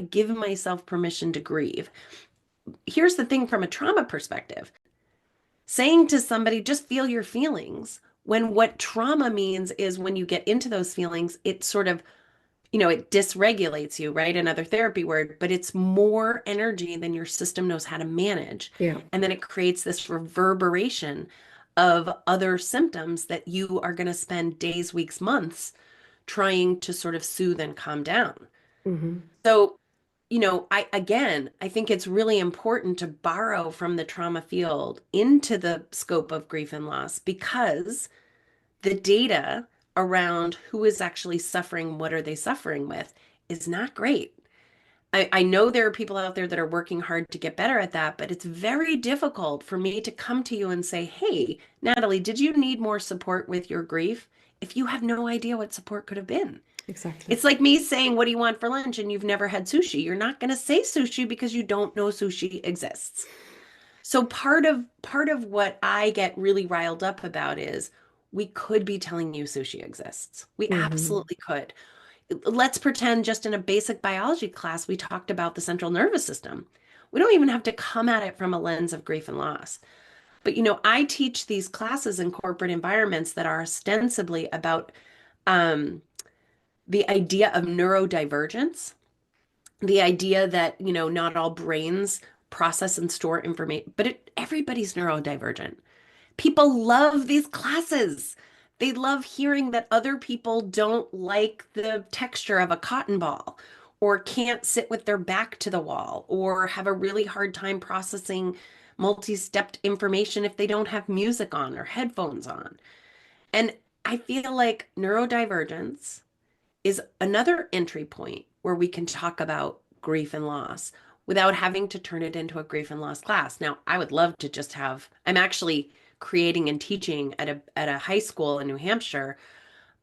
give myself permission to grieve. Here's the thing from a trauma perspective. Saying to somebody, just feel your feelings, when what trauma means is when you get into those feelings, it sort of, it dysregulates you, right? Another therapy word, but it's more energy than your system knows how to manage. Yeah. And then it creates this reverberation of other symptoms that you are going to spend days, weeks, months trying to sort of soothe and calm down. Hmm. So, I think it's really important to borrow from the trauma field into the scope of grief and loss because the data around who is actually suffering, what are they suffering with, is not great. I know there are people out there that are working hard to get better at that, but it's very difficult for me to come to you and say, hey, Natalie, did you need more support with your grief? If you have no idea what support could have been. Exactly. It's like me saying, what do you want for lunch? And you've never had sushi. You're not going to say sushi because you don't know sushi exists. So part of what I get really riled up about is we could be telling you sushi exists. We Hmm. absolutely could. Let's pretend just in a basic biology class we talked about the central nervous system. We don't even have to come at it from a lens of grief and loss. But I teach these classes in corporate environments that are ostensibly about um, the idea of neurodivergence, the idea that, not all brains process and store information, but everybody's neurodivergent. People love these classes. They love hearing that other people don't like the texture of a cotton ball or can't sit with their back to the wall or have a really hard time processing multi-stepped information if they don't have music on or headphones on. And I feel like neurodivergence is another entry point where we can talk about grief and loss without having to turn it into a grief and loss class. Now, I would love to just I'm actually creating and teaching at a high school in New Hampshire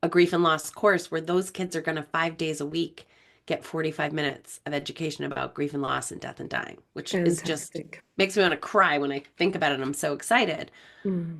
a grief and loss course where those kids are going to 5 days a week get 45 minutes of education about grief and loss and death and dying, which is just Fantastic. makes me want to cry when I think about it. I'm so excited. Mm.